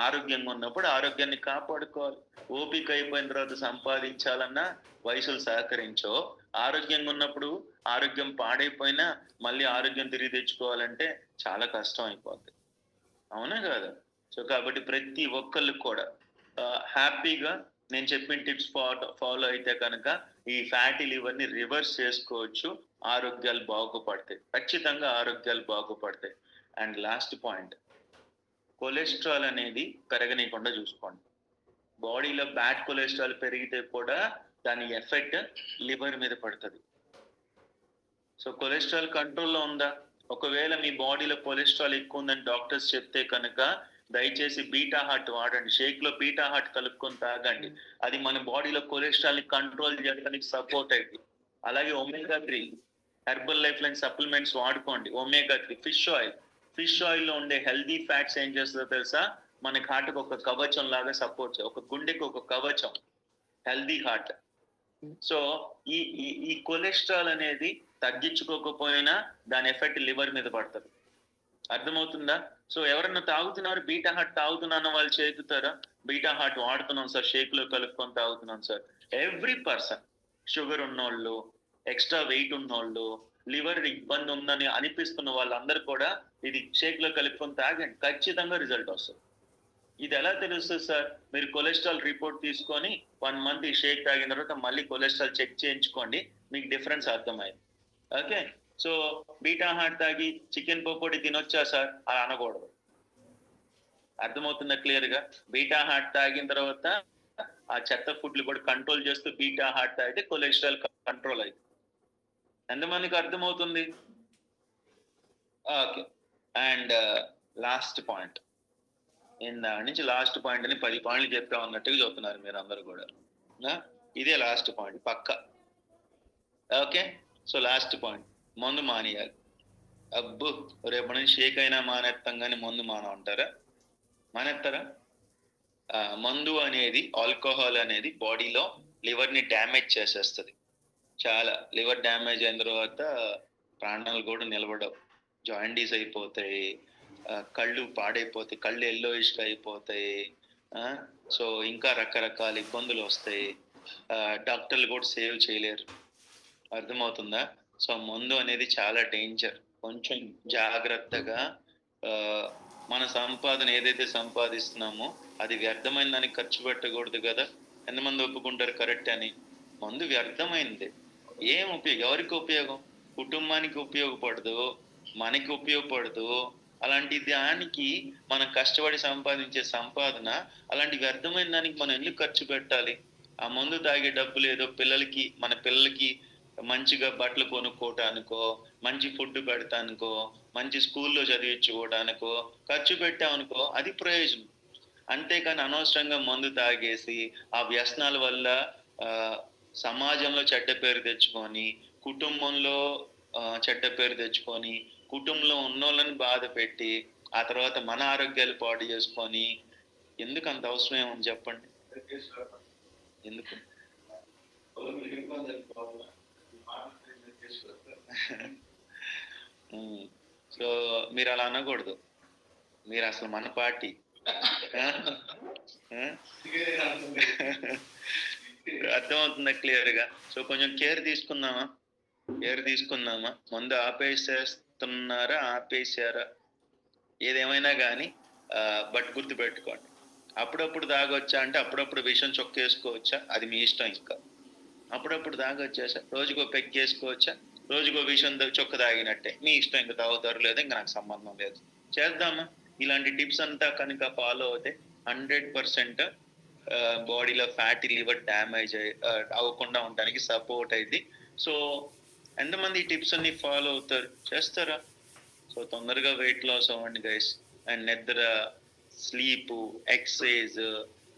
ఆరోగ్యంగా ఉన్నప్పుడు ఆరోగ్యాన్ని కాపాడుకోవాలి. ఓపిక అయిపోయిన తర్వాత సంపాదించాలన్నా వయసులు సహకరించో, ఆరోగ్యంగా ఉన్నప్పుడు ఆరోగ్యం పాడైపోయినా మళ్ళీ ఆరోగ్యం తిరిగి తెచ్చుకోవాలంటే చాలా కష్టం అయిపోద్ది. అవునా కాదా? సో కాబట్టి ప్రతి ఒక్కళ్ళు కూడా హ్యాపీగా నేను చెప్పిన టిప్స్ ఫాలో అయితే కనుక ఈ ఫ్యాటీ లివర్ ని రివర్స్ చేసుకోవచ్చు. ఆరోగ్యాలు బాగుపడతాయి, ఖచ్చితంగా ఆరోగ్యాలు బాగుపడతాయి. అండ్ లాస్ట్ పాయింట్, కొలెస్ట్రాల్ అనేది పెరగనీయకుండా చూసుకోండి. బాడీలో బ్యాడ్ కొలెస్ట్రాల్ పెరిగితే కూడా దాని ఎఫెక్ట్ లివర్ మీద పడుతుంది. సో కొలెస్ట్రాల్ కంట్రోల్లో ఉందా? ఒకవేళ మీ బాడీలో కొలెస్ట్రాల్ ఎక్కువ ఉందని డాక్టర్స్ చెప్తే కనుక దయచేసి బీటా హార్ట్ వాడండి. షేక్ లో బీటా హార్ట్ కలుపుకొని తాగండి. అది మన బాడీలో కొలెస్ట్రాల్ ని కంట్రోల్ చేయడానికి సపోర్ట్ అయింది. అలాగే omega 3 herbal life line supplements వాడుకోండి. ఒమేగా 3 ఫిష్ ఆయిల్ లో ఉండే హెల్దీ ఫ్యాట్స్ ఏం చేస్తుందో తెలుసా? మనకి హార్ట్కి ఒక కవచం లాగా సపోర్ట్ చేయ, ఒక గుండెకి ఒక కవచం, హెల్దీ హార్ట్. సో ఈ ఈ కొలెస్ట్రాల్ అనేది తగ్గించుకోకపోయినా దాని ఎఫెక్ట్ లివర్ మీద పడుతుంది. అర్థమవుతుందా? సో ఎవరన్నా తాగుతున్నారు, బీటా హార్ట్ తాగుతున్నాను వాళ్ళు చేతుతారా? బీటా హార్ట్ వాడుతున్నాం సార్, షేక్ లో కలుపుకొని తాగుతున్నాం సార్. ఎవ్రీ పర్సన్, షుగర్ ఉన్నోళ్ళు, ఎక్స్ట్రా వెయిట్ ఉన్నోళ్ళు, లివర్ ఇబ్బంది ఉందని అనిపిస్తున్న వాళ్ళందరూ కూడా ఇది షేక్ లో కలుపుకొని తాగండి, ఖచ్చితంగా రిజల్ట్ వస్తుంది. ఇది ఎలా తెలుస్తుంది సార్? మీరు కొలెస్ట్రాల్ రిపోర్ట్ తీసుకొని 1 మంత్ ఈ షేక్ తాగిన తర్వాత మళ్ళీ కొలెస్ట్రాల్ చెక్ చేయించుకోండి. మీకు డిఫరెన్స్ అర్థమైంది. ఓకే. సో బీటా హార్ట్ తాగి చికెన్ పకోడీ తినొచ్చా సార్? అలా అనకూడదు. అర్థమవుతుందా క్లియర్‌గా? బీటా హార్ట్ తాగిన తర్వాత ఆ చెత్త ఫుడ్‌లు కూడా కంట్రోల్ చేస్తూ బీటా హార్ట్ తాగితే కొలెస్ట్రాల్ కంట్రోల్ అయిద్ది. ఎంతమందికి అర్థమవుతుంది? ఓకే. And last point. ఇందాక నుంచి లాస్ట్ పాయింట్ అని 10 పాయింట్లు చెప్పాం అన్నట్టుగా చెప్తున్నారు మీరందరూ కూడా. ఇదే లాస్ట్ పాయింట్ పక్కా. ఓకే. సో లాస్ట్ పాయింట్ మందు మానేయాలి. అబ్బో! రేపటి నుంచి షేక్ అయినా మానేత్తాం గాని మందు మానమంటారా? మానేత్తారా? మందు అనేది ఆల్కహాల్ అనేది బాడీలో లివర్‌ని డ్యామేజ్ చేసేస్తది. చాలా లివర్ డ్యామేజ్ అయిన తర్వాత ప్రాణాలు కూడా నిలబడవు. జాండీస్ అయిపోతాయి. కళ్ళు పాడైపోతాయి. కళ్ళు యెల్లోయిష్‌గా అయిపోతాయి. సో ఇంకా రకరకాల ఇబ్బందులొస్తాయి. డాక్టర్లు కూడా సేవ్ చేయలేరు. అర్థమవుతుందా? సో మందు అనేది చాలా డేంజర్. కొంచెం జాగ్రత్తగా మన సంపాదన ఏదైతే సంపాదిస్తున్నామో అది వ్యర్థమైన దానికి ఖర్చు పెట్టకూడదు గదా! ఎంతమంది ఒప్పుకుంటారు కరెక్టే అని? మందు వ్యర్థమైంది. ఏం ఉపయోగం? ఎవరికి ఉపయోగం? కుటుంబానికి ఉపయోగపడదు. మనకి ఉపయోగపడదు. అలాంటి దానికి మనం కష్టపడి సంపాదించే సంపాదన అలాంటి వ్యర్థమైన దానికి మనం ఎందుకు ఖర్చు పెట్టాలి? ఆ మందు తాగే డబ్బులు ఏదో మన పిల్లలకి మంచిగా బట్టలు కొనుక్కోవటానికో, మంచి ఫుడ్ పెడతానికో, మంచి స్కూల్‌లో చదివించుకోవడానికో ఖర్చు పెట్టామనుకో అది ప్రయోజనం. అంతేకాని అనవసరంగా మందు తాగేసి, ఆ వ్యసనాల వల్ల సమాజంలో చెడ్డ పేరు తెచ్చుకొని, కుటుంబంలో చెడ్డ పేరు తెచ్చుకొని, కుటుంబంలో ఉన్నోళ్ళని బాధపెట్టి, ఆ తర్వాత మన ఆరోగ్యాలు పాడు చేసుకొని, ఎందుకు అంత అవసరం ఏముంది చెప్పండి? ఎందుకు? సో మీరు అలా అనకూడదు. మీరు అసలు మన పార్టీ. అర్థమవుతుందా క్లియర్‌గా? సో కొంచెం కేర్ తీసుకుందామా? మందు ఆపేసేస్తున్నారా? ఆపేసారా? ఏదేమైనా గానీ బట్ గుర్తుపెట్టుకోండి. అప్పుడప్పుడు తాగొచ్చా అంటే అప్పుడప్పుడు విషం చొక్కేసుకోవచ్చా? అది మీ ఇష్టం ఇంకా. అప్పుడప్పుడు తాగొచ్చా సార్? రోజుకో పెగ్గేసుకోవచ్చా? రోజుకో విషం చొక్క తాగినట్టే. మీ ఇష్టం ఇంక తాగుతారో లేదో ఇంక నాకు సంబంధం లేదు. చేద్దామా? ఇలాంటి టిప్స్ అంతా కనుక ఫాలో అవుతే 100% బాడీలో ఫ్యాటీ లివర్ డ్యామేజ్ అవ్వకుండా ఉండడానికి సపోర్ట్ అయిద్ది. సో ఎంతమంది ఈ టిప్స్ అన్ని ఫాలో అవుతారు? చేస్తారా? సో తొందరగా వెయిట్ లాస్ అవ్వండి గైస్. అండ్ నిద్ర, స్లీపు, ఎక్సర్సైజ్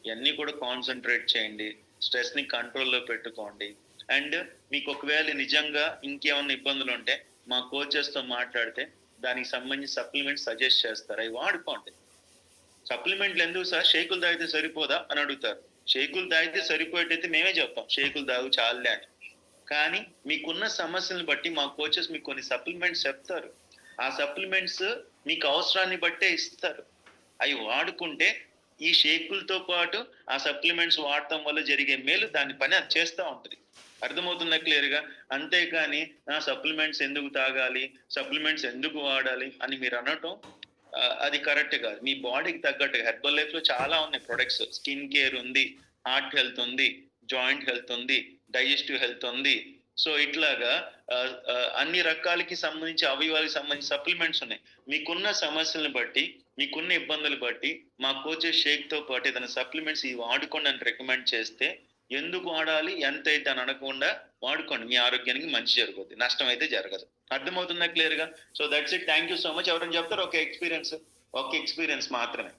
ఇవన్నీ కూడా కాన్సంట్రేట్ చేయండి. స్ట్రెస్‌ని కంట్రోల్‌లో పెట్టుకోండి. అండ్ మీకు ఒకవేళ నిజంగా ఇంకేమన్నా ఇబ్బందులు ఉంటే మా కోచెస్‌తో మాట్లాడితే దానికి సంబంధించి సప్లిమెంట్స్ సజెస్ట్ చేస్తారు. అవి వాడుకోండి. సప్లిమెంట్లు ఎందుకు సార్? షేకులు తాగితే సరిపోదా అని అడుగుతారు. షేకులు తాగితే సరిపోయేటైతే మేమే చెప్తాం. షేకులు తాగు చాలులే అని. కానీ మీకున్న సమస్యలను బట్టి మా కోచెస్ మీకు కొన్ని సప్లిమెంట్స్ చెప్తారు. ఆ సప్లిమెంట్స్ మీకు అవసరాన్ని బట్టే ఇస్తారు. అవి వాడుకుంటే ఈ షేకులతో పాటు ఆ సప్లిమెంట్స్ వాడటం వల్ల జరిగే మేలు దాని పని అది చేస్తా ఉంటది. అర్థమవుతుందా క్లియర్‌గా? అంతేకాని సప్లిమెంట్స్ ఎందుకు తాగాలి? సప్లిమెంట్స్ ఎందుకు వాడాలి? అని మీరు అనటం అది కరెక్ట్ కాదు. మీ బాడీకి తగ్గట్టుగా హెర్బల్ లైఫ్‌లో చాలా ఉన్నాయి ప్రొడక్ట్స్. స్కిన్ కేర్ ఉంది, హార్ట్ హెల్త్ ఉంది, జాయింట్ హెల్త్ ఉంది, డైజెస్టివ్ హెల్త్ ఉంది. సో ఇట్లాగా అన్ని రకాలకి సంబంధించి అవయవాలకు సంబంధించి సప్లిమెంట్స్ ఉన్నాయి. మీకున్న సమస్యలను బట్టి, మీకున్న ఇబ్బందులు బట్టి మా కోచెస్ షేక్‌తో పాటు ఏదైనా సప్లిమెంట్స్ ఇవి వాడుకోండి అని రికమెండ్ చేస్తే ఎందుకు వాడాలి? ఎంతైతే అని అనకుండా వాడుకోండి. మీ ఆరోగ్యానికి మంచి జరుగుద్ది. నష్టం అయితే జరగదు. అర్థమవుతుందా క్లియర్‌గా? So that's it. Thank you so much. ఎవరైనా చెప్తారా? ఒక ఎక్స్‌పీరియన్స్ మాత్రమే.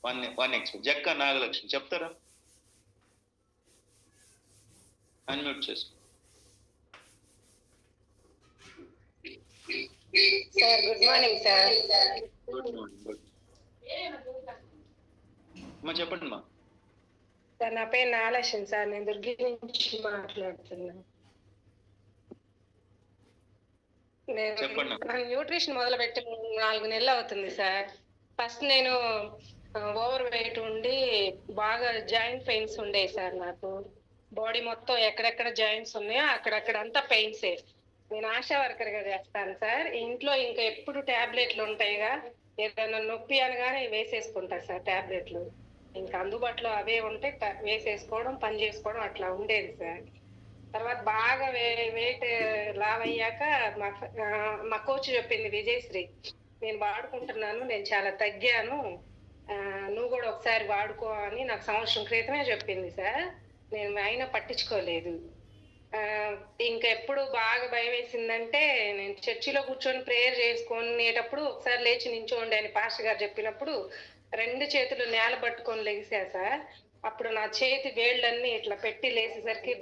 One experience. జక్కా నాగలక్ష్మి చెప్తారా? అన్‌మ్యూట్ చేసుకో. Sir good morning sir. Good morning. చెప్పండి మా. సార్ నా పేరు నాగలక్ష్మి సార్. నేను దుర్గి నుంచి మాట్లాడుతున్నా. నేను న్యూట్రిషన్ మొదలు పెట్టి 4 నెలలు అవుతుంది సార్. ఫస్ట్ నేను ఓవర్ వెయిట్ ఉండి బాగా జాయింట్ పెయిన్స్ ఉండేవి సార్. నాకు బాడీ మొత్తం ఎక్కడెక్కడ జాయింట్స్ ఉన్నాయో అక్కడక్కడ అంతా పెయిన్సే. నేను ఆశా వర్కర్ గా చేస్తాను సార్. ఇంట్లో ఇంకా ఎప్పుడు టాబ్లెట్లు ఉంటాయిగా, ఏదైనా నొప్పి అనగానే వేసేసుకుంటారు సార్ టాబ్లెట్లు. ఇంకా అందుబాటులో అవే ఉంటే వేసేసుకోవడం, పని చేసుకోవడం అట్లా ఉండేది సార్. తర్వాత బాగా వెయిట్ లావ్ అయ్యాక మా కోచ్ చెప్పింది విజయశ్రీ, నేను వాడుకుంటున్నాను, నేను చాలా తగ్గాను, నువ్వు కూడా ఒకసారి వాడుకో అని నాకు సంవత్సరం క్రితమే చెప్పింది సార్. నేను అయినా పట్టించుకోలేదు. ఇంకా ఎప్పుడు బాగా భయం వేసిందంటే, నేను చర్చిలో కూర్చొని ప్రేయర్ చేసుకునేటప్పుడు ఒకసారి లేచి నించోండి అని పాస్టర్ గారు చెప్పినప్పుడు 2 చేతులు నేల పట్టుకొని లెగిసా సార్. అప్పుడు నా చేతి వేళ్ళన్నీ ఇట్లా పెట్టి లేసేసరికి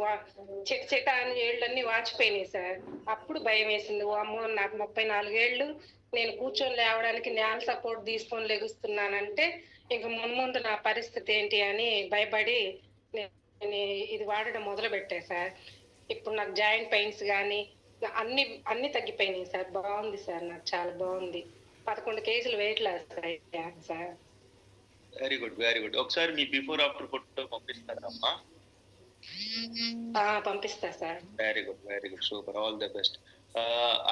చిట అని వేళ్ళన్నీ వాచిపోయినాయి సార్. అప్పుడు భయం వేసింది, ఓ అమ్మో నాకు 34 ఏళ్ళు, నేను కూర్చొని లేవడానికి నేల సపోర్ట్ తీసుకొని లెగుస్తున్నానంటే ఇంక మున్ముందు నా పరిస్థితి ఏంటి అని భయపడి నేను ఇది వాడడం మొదలు పెట్టా సార్. ఇప్పుడు నాకు జాయింట్ పెయిన్స్ కానీ అన్ని తగ్గిపోయినాయి సార్. బాగుంది సార్, నాకు చాలా బాగుంది. 11 కేజీలు వెయిట్ లాస్ అయ్యాను sir. Very good, very good. ఒకసారి మీ బిఫోర్ ఆఫ్టర్ ఫోటో పంపిస్తారమ్మా? పంపిస్తా sir. Very good, very good, super, all the best.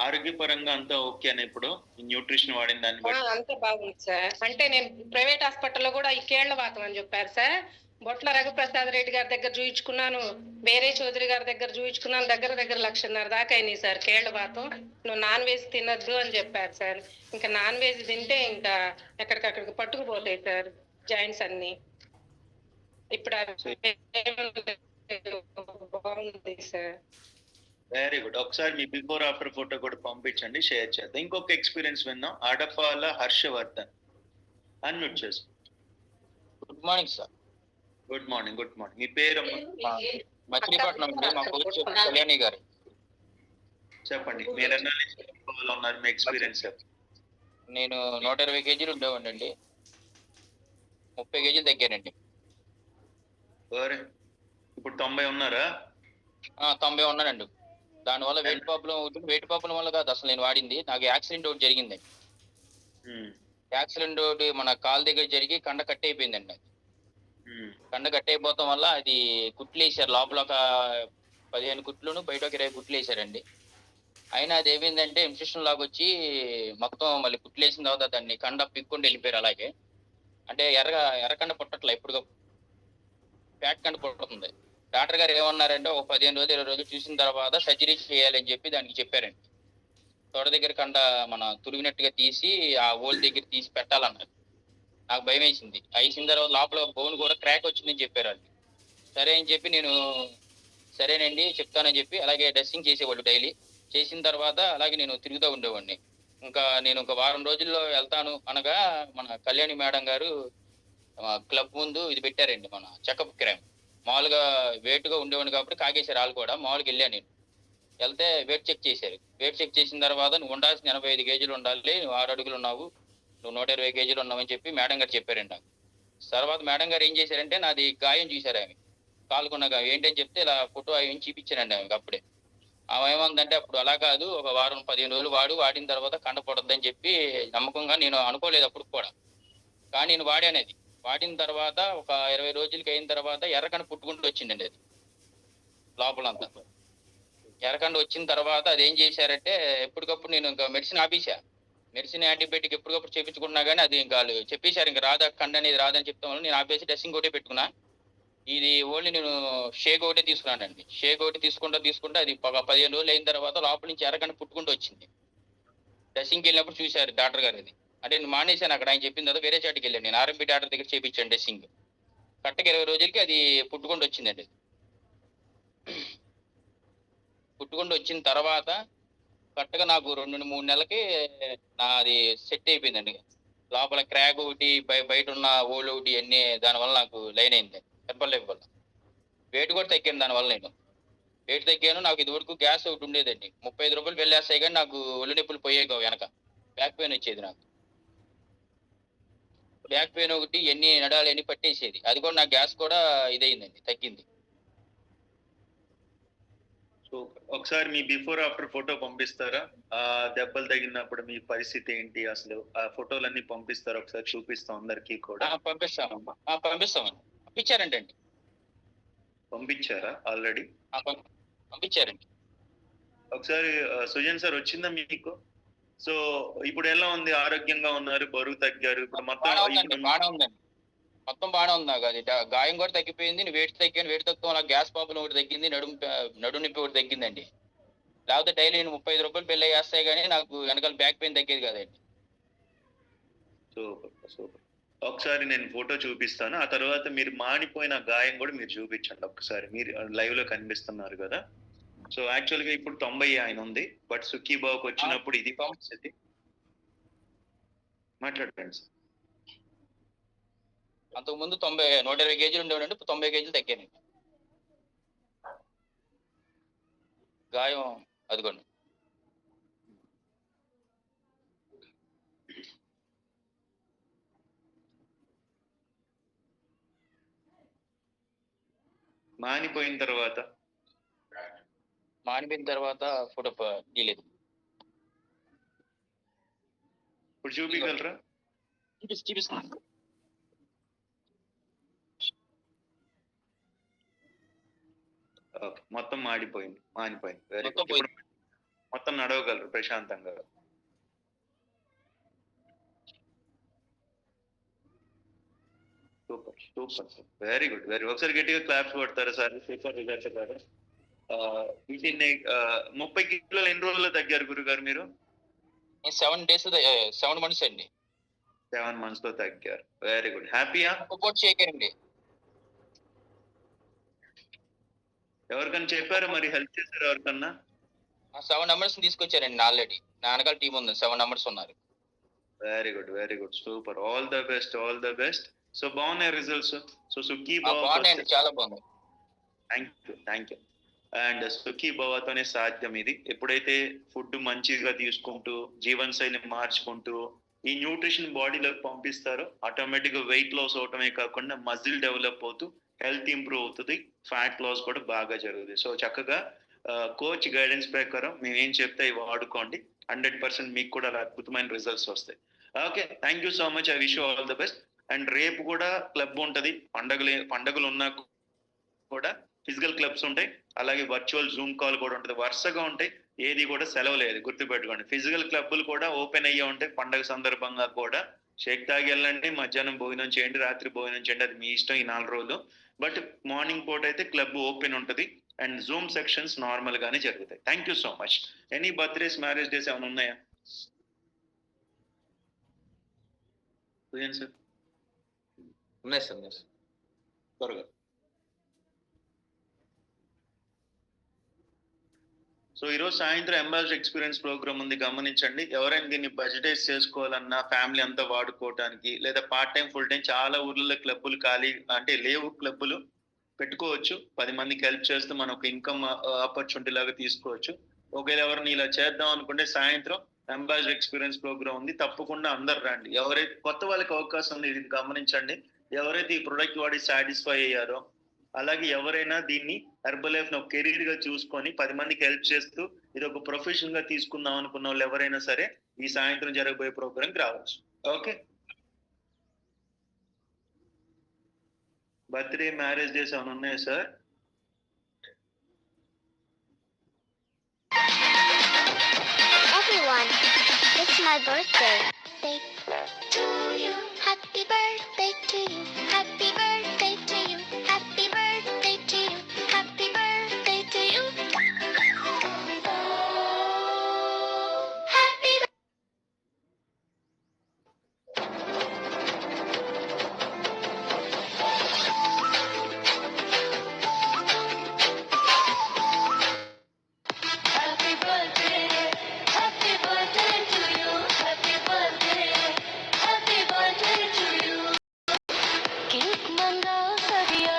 ఆరోగ్యపరంగా అంతా ఓకేనా ఇప్పుడు? న్యూట్రిషన్ వాడిన దాన్ని బట్టి అంతా బాగుంది సార్. అంటే నేను ప్రైవేట్ హాస్పిటల్లో కూడా ఈ కేళ్ల వాతం అని చెప్పారు సార్. బొట్ల రఘుప్రసాద్ రెడ్డి గారి దగ్గర చూయించుకున్నాను, వేరే చౌదరి గారి దగ్గర చూయించుకున్నాను. దగ్గర 1,50,000 దాకా అయినాయి సార్ కేళ్ల వాతం. నువ్వు నాన్ వెజ్ తినద్దు అని చెప్పారు సార్. ఇంకా నాన్ వెజ్ తింటే ఇంకా ఎక్కడికక్కడికి పట్టుకుపోతాయి సార్ జాయింట్స్ అన్ని. ఇప్పుడు బాగుంది సార్. Very good. ఒకసారి మీ బిఫోర్ ఆఫ్టర్ ఫోటో కూడా పంపించండి, షేర్ చేద్దాం. ఇంకొక ఎక్స్పీరియన్స్ విన్నాం, అడపాల హర్షవర్ధన్. అన్మ్యూట్ చేసి. Good morning sir. Good morning, good morning. మీ పేరు? మచిలీపట్నం నుండి మా కోచ్ కళ్యాణి గారు. చెప్పండి, మీరు ఎన్నాళ్ళు ఉన్నారు, మీ ఎక్స్పీరియన్స్? నేను 120 కేజీలు ఉండేవాడిని, 30 కేజీలు తగ్గానండి. ఇప్పుడు 90 ఉన్నారా? 90 ఉన్నానండి. దానివల్ల వెయిట్ ప్రాబ్లం వల్ల కాదు అసలు నేను వాడింది. నాకు యాక్సిడెంట్ ఒకటి జరిగిందండి. యాక్సిడెంట్ ఒకటి మన కాలు దగ్గర జరిగి కండ కట్ అయిపోయిందండి. కండ కట్ అయిపోవడం వల్ల అది కుట్లు వేసారు, లోపల ఒక 15 కుట్లును బయట ఒక 20 కుట్లు వేసారండి. అయినా అది ఏమైందంటే ఇన్ఫెక్షన్ లాగా వచ్చి మొత్తం మళ్ళీ కుట్లు వేసిన తర్వాత దాన్ని కండ పిక్కుండా వెళ్ళిపోయారు. అలాగే అంటే ఎర్రకండ పుట్టట్లా, ఇప్పుడు ఫ్యాట్ కండ పుట్టుతుంది. డాక్టర్ గారు ఏమన్నారంటే ఒక 15 రోజులు 20 రోజులు చూసిన తర్వాత సర్జరీ చేయాలని చెప్పి దానికి చెప్పారండి. తొడ దగ్గర కండ మన తురిగినట్టుగా తీసి ఆ ఓల్ దగ్గర తీసి పెట్టాలన్నారు. నాకు భయం వేసింది. అయిన తర్వాత లోపల బోన్ కూడా క్రాక్ వచ్చిందని చెప్పారు వాళ్ళు. సరే అని చెప్పి నేను సరేనండి చెప్తానని చెప్పి అలాగే డ్రెస్సింగ్ చేసేవాళ్ళు డైలీ. చేసిన తర్వాత అలాగే నేను తిరుగుతూ ఉండేవాడిని. ఇంకా నేను ఒక వారం రోజుల్లో వెళ్తాను అనగా మన కళ్యాణి మేడం గారు క్లబ్ ముందు ఇది పెట్టారండి, మన చెకప్ క్యాంప్. మామూలుగా వెయిట్గా ఉండేవాడిని కాబట్టి కాగేశారు వాళ్ళు కూడా. మామూలుగా వెళ్ళాను నేను. వెళ్తే వెయిట్ చెక్ చేశారు. వెయిట్ చెక్ చేసిన తర్వాత నువ్వు ఉండాల్సిన 85 కేజీలు ఉండాలి, నువ్వు 6 అడుగులు ఉన్నావు, నువ్వు 120 కేజీలు ఉన్నావని చెప్పి మేడం గారు చెప్పారండి నాకు. తర్వాత మేడం గారు ఏం చేశారంటే నాది గాయం చూశారు ఆమె, కాలుకున్న ఏంటని చెప్తే ఇలా ఫోటో అవి చూపించారండి ఆమెకి. అప్పుడే ఆమె ఏమందంటే అప్పుడు అలా కాదు, ఒక వారం 15 రోజులు వాడిన తర్వాత కండ పడొద్దని చెప్పి నమ్మకంగా, నేను అనుకోలేదు అప్పుడు కూడా, కానీ నేను వాడానేది. వాడిన తర్వాత ఒక 20 రోజులకి అయిన తర్వాత ఎర్రకండ పుట్టుకుంటూ వచ్చిందండి. అది లోపలంతా ఎర్రకండ వచ్చిన తర్వాత అది ఏం చేశారంటే ఎప్పటికప్పుడు నేను ఇంకా మెడిసిన్ ఆపేసా. మెడిసిన్ యాంటీబయాటిక్ ఎప్పటికప్పుడు చేయించుకున్నా కానీ అది ఇంకా చెప్పేశారు ఇంకా రాదా కండ అనేది రాదని చెప్తాం వల్ల నేను ఆపేసి డ్రెస్సింగ్ ఒకటే పెట్టుకున్నా. ఇది ఓన్లీ నేను షేక్ ఒకటే తీసుకున్నానండి. షేక్ ఒకటి తీసుకుంటా అది 15 రోజులు అయిన తర్వాత లోపల నుంచి ఎర్రకండ పుట్టుకుంటూ వచ్చింది. డ్రెస్సింగ్కి వెళ్ళినప్పుడు చూశారు డాక్టర్ గారు. అది అంటే నేను మానేశాను అక్కడ, ఆయన చెప్పిన తర్వాత వేరే చాటికి వెళ్ళాను నేను. ఆర్ఎంపీ డాక్టర్ దగ్గర చేయించాను డ్రెస్సింగ్. కరెక్ట్గా 20 రోజులకి అది పుట్టుకుంటూ వచ్చిందండి. పుట్టుకుంటూ వచ్చిన తర్వాత కరెక్ట్గా నాకు 2-3 నెలలకి నాది సెట్ అయిపోయిందండి. లోపల క్రాక్ ఒకటి, బయట ఉన్న ఓళ్ళు ఒకటి అన్ని దానివల్ల నాకు లైన్ అయింది. హెర్బల్ లైఫ్ వల్ల వెయిట్ కూడా తగ్గాను. దానివల్ల నేను వెయిట్ తగ్గాను. నాకు ఇది వరకు గ్యాస్ ఒకటి ఉండేదండి, 35 రూపాయలు వెళ్ళేస్తాయి కానీ నాకు ఒళ్ళు నొప్పులు పోయేగా, వెనక బ్యాక్ పెయిన్ వచ్చేది. నాకు బ్యాక్ పెయిన్ ఒకటి, ఎన్ని నడాలు ఎన్ని పట్టేసేది. అది కూడా నాకు గ్యాస్ కూడా ఇదైందండి, తగ్గింది. ఒకసారి మీ బిఫోర్ ఆఫ్టర్ ఫోటో పంపిస్తారా? ఆ దెబ్బలు తగిలినప్పుడు మీ పరిస్థితి ఏంటి అసలు? ఆ ఫోటోలన్నీ పంపిస్తారా? ఒకసారి చూపిస్తాం అందరికి కూడా. పంపిస్తామమ్మా, పంపిస్తామండి. పంపించారండి. పంపించారా ఆల్రెడీ? పంపించారండి. ఒకసారి సుజన్ సార్ వచ్చిందా మీకు? సో ఇప్పుడు ఎలా ఉంది? ఆరోగ్యంగా ఉన్నారు, బరువు తగ్గారు, ఇప్పుడు మొత్తం బాగా ఉందండి. మొత్తం బాగానే ఉంది నాకు. అది గాయం కూడా తగ్గిపోయింది, వెయిట్ తగ్గాను, వెయిట్ తగ్గడం వల్ల గ్యాస్ ప్రాబ్లం ఒకటి తగ్గింది, నడుము నొప్పి ఒకటి తగ్గిందండి. లేకపోతే డైలీ నేను 35 రూపాయలు బిల్ చేస్తాయి కానీ నాకు వెనకాల బ్యాక్ పెయిన్ తగ్గేది కాదండి. Super super. ఒకసారి నేను ఫోటో చూపిస్తాను. ఆ తర్వాత మీరు మానిపోయిన గాయం కూడా మీరు చూపించండి ఒకసారి. మీరు లైవ్ లో కనిపిస్తున్నారు కదా. సో యాక్చువల్ గా ఇప్పుడు 90 ఆయన ఉంది. బట్ సుఖీబాబుకి వచ్చినప్పుడు ఇది పరిస్థితి. మాట్లాడండి సార్. అంతకుముందు 120 కేజీలు ఉండేవాడండి, ఇప్పుడు 90 కేజీలు తగ్గాను. గాయం అదిగోండి. మానిపోయిన తర్వాత ఫోటో తీయలేదు. ఇప్పుడు చూపించగలరా? చూపిస్తాను. ఓకే, మొత్తం మానిపోయింది. వెరీ మొత్తం గుడ్. ఇప్పుడు మొత్తం నడవగలరు ప్రశాంతంగా. Super super sir, very good ఒకసారి గట్టిగా క్లాప్స్ కొడతారా సార్? సూపర్ రిజల్ట్ గారు. వీటిని 30 కిలోలు ఎన్ని రోజుల్లో తగ్గారు గురుగారు మీరు? 7 మంత్స్ అండి. 7 months లో తగ్గారు. Very good. హ్యాపీయా? సపోర్ట్ చేయకండి. ఎవరికన్నా చెప్పారా మరి? హెల్ప్ చేశారు ఎవరికన్నా? 7 నంబర్స్ తీసుకొచ్చారండి ఆల్రెడీ. నా వెనకాల టీం ఉంది, 7 నంబర్స్ ఉన్నారు. Very good super. All the best. So బాగున్నాయి రిజల్ట్స్. సో సుఖీ బాబా బాగున్నాయండి, చాలా బాగున్నాయి. Thank you. అండ్ సుఖీ బాబాతోనే సాధ్యం ఇది. ఎప్పుడైతే ఫుడ్ మంచిగా తీసుకుంటూ జీవన శైలి మార్చుకుంటూ ఈ న్యూట్రిషన్ బాడీలోకి పంపిస్తారో ఆటోమేటిక్ గా వెయిట్ లాస్ అవటమే కాకుండా మజిల్ డెవలప్ అవుతూ హెల్త్ ఇంప్రూవ్ అవుతుంది, ఫ్యాట్ లాస్ కూడా బాగా జరుగుతుంది. సో చక్కగా కోచ్ గైడెన్స్ ప్రకారం మేము ఏం చెప్తే ఇవి వాడుకోండి. 100% మీకు కూడా అద్భుతమైన రిజల్ట్స్ వస్తాయి. Okay, thank you so much. I wish you all the best. And రేపు కూడా క్లబ్ ఉంటది. పండగలు ఉన్నా కూడా ఫిజికల్ క్లబ్స్ ఉంటాయి, అలాగే వర్చువల్ జూమ్ కాల్ కూడా ఉంటుంది. వరుసగా ఉంటాయి, ఏది కూడా సెలవు లేదు, గుర్తుపెట్టుకోండి. ఫిజికల్ క్లబ్లు కూడా ఓపెన్ అయ్యే ఉంటాయి పండగ సందర్భంగా కూడా. షేక్ తాగి వెళ్ళండి, మధ్యాహ్నం భోజనం చేయండి, రాత్రి భోజనం చేయండి, అది మీ ఇష్టం ఈ 4 రోజులు. బట్ మార్నింగ్ పూట అయితే క్లబ్ ఓపెన్ ఉంటుంది అండ్ జూమ్ సెక్షన్స్ నార్మల్ గానే జరుగుతాయి. Thank you so much. Any birthdays, marriage days ఏమైనా ఉన్నాయా సార్? ఉన్నాయి సార్. త్వరగా. సో ఈరోజు సాయంత్రం అంబాసిడర్ ఎక్స్పీరియన్స్ ప్రోగ్రామ్ ఉంది, గమనించండి. ఎవరైనా దీన్ని బడ్జెటైజ్ చేసుకోవాలన్నా, ఫ్యామిలీ అంతా వాడుకోవడానికి, లేదా పార్ట్ టైం ఫుల్ టైం, చాలా ఊర్లలో క్లబ్బులు ఖాళీ అంటే లేవు, క్లబ్బులు పెట్టుకోవచ్చు. 10 మందికి హెల్ప్ చేస్తూ మనం ఒక ఇన్కమ్ ఆపర్చునిటీ లాగా తీసుకోవచ్చు. ఒకవేళ ఎవరిని ఇలా చేద్దాం అనుకుంటే సాయంత్రం అంబాసిడర్ ఎక్స్పీరియన్స్ ప్రోగ్రామ్ ఉంది, తప్పకుండా అందరు రండి. ఎవరైతే కొత్త వాళ్ళకి అవకాశం ఉంది, ఇది గమనించండి. ఎవరైతే ఈ ప్రొడక్ట్ వాడి సాటిస్ఫై అయ్యారో, అలాగే ఎవరైనా దీన్ని హెర్బల్ లైఫ్ ఒక కెరీర్ గా చూసుకొని 10 మందికి హెల్ప్ చేస్తూ ఇది ఒక ప్రొఫెషన్ గా తీసుకుందాం అనుకున్న వాళ్ళు ఎవరైనా సరే ఈ సాయంత్రం జరగబోయే ప్రోగ్రామ్కి రావచ్చు. ఓకే. బర్త్డే, మ్యారేజ్ డేస్ ఏమైనా ఉన్నాయా sir? Everyone, it's my birthday. To you. Happy birthday to you. Happy birthday to you. Happy birthday to you. Happy birthday to you. Happy Happy birthday. Happy birthday to you. Happy birthday. Happy birthday to you. Cake manga sadiya.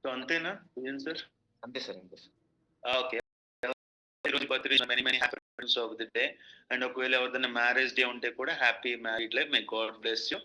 So అంతేనా ఏం sir? అంతే sir. Okay. ఈరోజు birthday, many happy returns of the day. And ఒకవేళ ఎవరిదైనా marriage day ఉంటే కూడా happy married life. May God bless you.